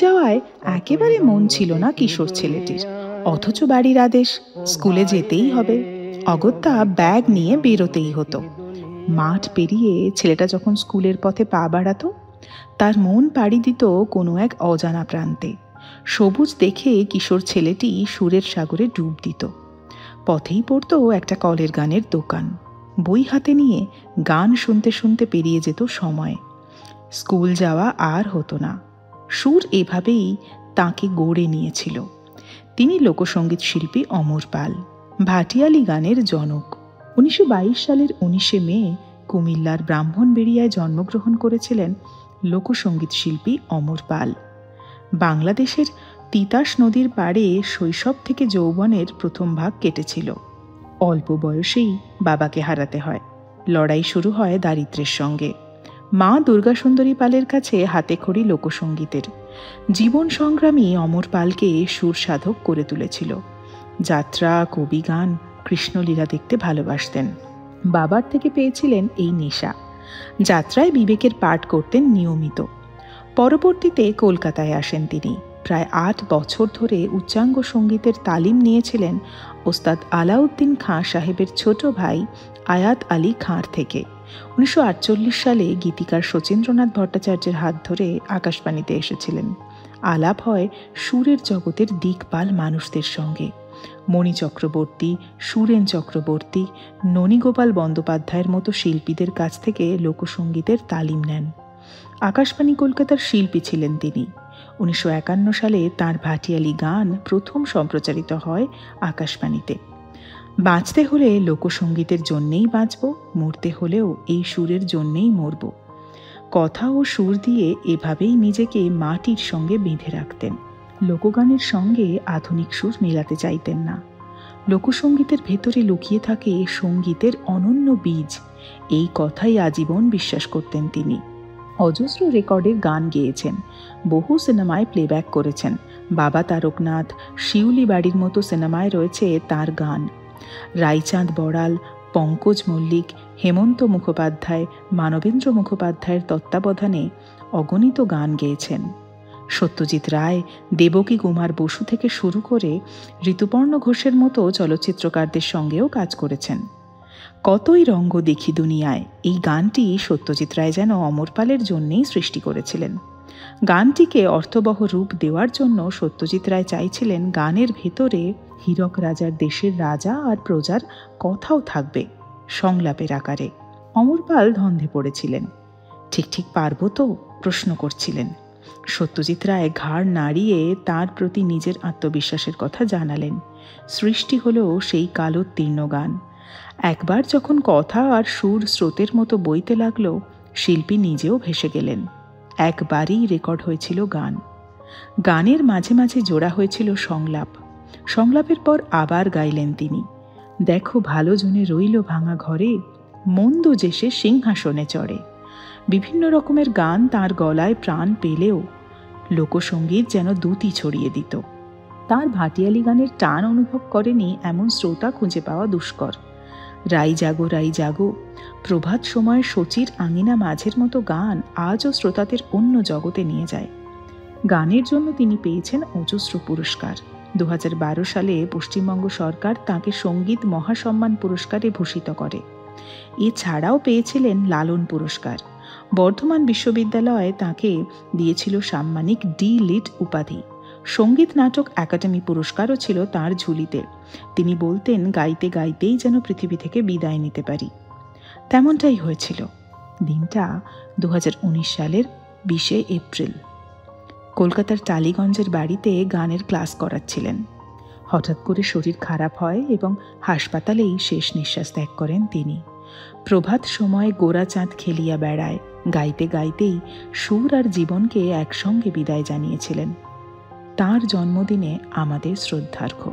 যাওয়ায় একেবারে মন ছিল না কিশোর ছেলেটির, অথচ বাড়ির আদেশ স্কুলে যেতেই হবে। অগত্যা ব্যাগ নিয়ে বেরোতেই হতো। মাঠ পেরিয়ে ছেলেটা যখন স্কুলের পথে পা বাড়াতো, তার মন পাড়ি দিত কোনো এক অজানা প্রান্তে। সবুজ দেখে কিশোর ছেলেটি সুরের সাগরে ডুব দিত। পথেই পড়তো একটা কলের গানের দোকান। বই হাতে নিয়ে গান শুনতে শুনতে পেরিয়ে যেত সময়। স্কুল যাওয়া আর হতো না। সুর এভাবেই তাকে গড়ে নিয়েছিল। তিনি লোকসঙ্গীত শিল্পী অমর পাল, ভাটিয়ালি গানের জনক। 1922 সালের 19শে মে কুমিল্লার ব্রাহ্মণবেড়িয়ায় জন্মগ্রহণ করেছিলেন লোকসঙ্গীত শিল্পী অমর পাল। বাংলাদেশের তিতাস নদীর পাড়ে শৈশব থেকে যৌবনের প্রথম ভাগ কেটেছিল। অল্প বয়সেই বাবাকে হারাতে হয়। লড়াই শুরু হয় দারিদ্র্যের সঙ্গে। মা দুর্গাসুন্দরী পালের কাছে হাতেখড়ি লোকসঙ্গীতের। জীবন সংগ্রামী অমর পালকে সুর সাধক করে তুলেছিল। যাত্রা, কবিগান, কৃষ্ণলীলা দেখতে ভালোবাসতেন। বাবার থেকে পেয়েছিলেন এই নেশা। যাত্রায় বিবেকের পাঠ করতেন নিয়মিত। পরবর্তীতে কলকাতায় আসেন তিনি। প্রায় 8 বছর ধরে উচ্চাঙ্গ সঙ্গীতের তালিম নিয়েছিলেন ওস্তাদ আলাউদ্দিন খাঁ সাহেবের ছোট ভাই আয়াত আলী খাঁর থেকে। 1948 সালে গীতিকার শচীন্দ্রনাথ ভট্টাচার্যের হাত ধরে আকাশবাণীতে এসেছিলেন। আলাপ হয় সুরের জগতের দিকপাল মানুষদের সঙ্গে। মণি চক্রবর্তী, সুরেন চক্রবর্তী, ননীগোপাল বন্দ্যোপাধ্যায়ের মতো শিল্পীদের কাছ থেকে লোকসঙ্গীতের তালিম নেন। আকাশবাণী কলকাতার শিল্পী ছিলেন তিনি। 1951 সালে তাঁর ভাটিয়ালি গান প্রথম সম্প্রচারিত হয় আকাশবাণীতে। বাঁচতে হলে লোকসঙ্গীতের জন্যেই বাঁচব, মরতে হলেও এই সুরের জন্যেই মরব। কথা ও সুর দিয়ে এভাবেই নিজেকে মাটির সঙ্গে বেঁধে রাখতেন। লোকগানের সঙ্গে আধুনিক সুর মেলাতে চাইতেন না। লোকসঙ্গীতের ভেতরে লুকিয়ে থাকে সঙ্গীতের অনন্য বীজ, এই কথাই আজীবন বিশ্বাস করতেন তিনি। অজস্র রেকর্ডের গান গেয়েছেন, বহু সিনেমায় প্লেব্যাক করেছেন। বাবা তারকনাথ, শিউলি বাড়ির মতো সিনেমায় রয়েছে তার গান। রাইচাঁদ বড়াল, পঙ্কজ মল্লিক, হেমন্ত মুখোপাধ্যায়, মানবেন্দ্র মুখোপাধ্যায়ের তত্ত্বাবধানে অগণিত গান গেয়েছেন। সত্যজিৎ রায়, দেবকী কুমার বসু থেকে শুরু করে ঋতুপর্ণ ঘোষের মতো চলচ্চিত্রকারদের সঙ্গেও কাজ করেছেন। কতই রঙ্গ দেখি দুনিয়ায়, এই গানটি সত্যজিৎ রায় যেন অমর পালের জন্যেই সৃষ্টি করেছিলেন। গানটিকে অর্থবহ রূপ দেওয়ার জন্য সত্যজিৎ রায় চাইছিলেন গানের ভেতরে হীরক রাজার দেশের রাজা আর প্রজার কথাও থাকবে সংলাপের আকারে। অমর পাল ধন্ধে পড়েছিলেন। ঠিক পারবো তো প্রশ্ন করছিলেন। সত্যজিৎ রায় ঘাড় নাড়িয়ে তার প্রতি নিজের আত্মবিশ্বাসের কথা জানালেন। সৃষ্টি হলো সেই কালোত্তীর্ণ গান। একবার যখন কথা আর সুর স্রোতের মতো বইতে লাগলো, শিল্পী নিজেও ভেসে গেলেন। একবারই রেকর্ড হয়েছিল গান। গানের মাঝে মাঝে জোড়া হয়েছিল সংলাপ। সংলাপের পর আবার গাইলেন তিনি, দেখো ভালো জনে রইল ভাঙা ঘরে, মন্দ যে সে সিংহাসনে চড়ে। বিভিন্ন রকমের গান তার গলায় প্রাণ পেলেও লোকসঙ্গীত যেন দ্যুতি ছড়িয়ে দিত। তার ভাটিয়ালি গানের টান অনুভব করেনি এমন শ্রোতা খুঁজে পাওয়া দুষ্কর। রাই জাগো, প্রভাত সময় শচীর আঙিনা মাঝের মতো গান আজও শ্রোতাদের অন্য জগতে নিয়ে যায়। গানের জন্য তিনি পেয়েছেন অজস্র পুরস্কার। 2012 সালে পশ্চিমবঙ্গ সরকার তাঁকে সঙ্গীত মহাসম্মান পুরস্কারে ভূষিত করে। এছাড়াও পেয়েছিলেন লালন পুরস্কার। বর্ধমান বিশ্ববিদ্যালয় তাঁকে দিয়েছিল সাম্মানিক ডি লিট উপাধি। সঙ্গীত নাটক একাডেমি পুরস্কারও ছিল তাঁর ঝুলিতে। তিনি বলতেন, গাইতে গাইতেই যেন পৃথিবী থেকে বিদায় নিতে পারি। তেমনটাই হয়েছিল। দিনটা 2019 সালের 20শে এপ্রিল। কলকাতার টালিগঞ্জের বাড়িতে গানের ক্লাস করাচ্ছিলেন। হঠাৎ করে শরীর খারাপ হয় এবং হাসপাতালেই শেষ নিঃশ্বাস ত্যাগ করেন তিনি। প্রভাত সময় গোরা চাঁদ খেলিয়া বেড়ায় গাইতে গাইতেই সুর আর জীবনকে একসঙ্গে বিদায় জানিয়েছিলেন। তাঁর জন্মদিনে আমাদের শ্রদ্ধার্ঘ্য।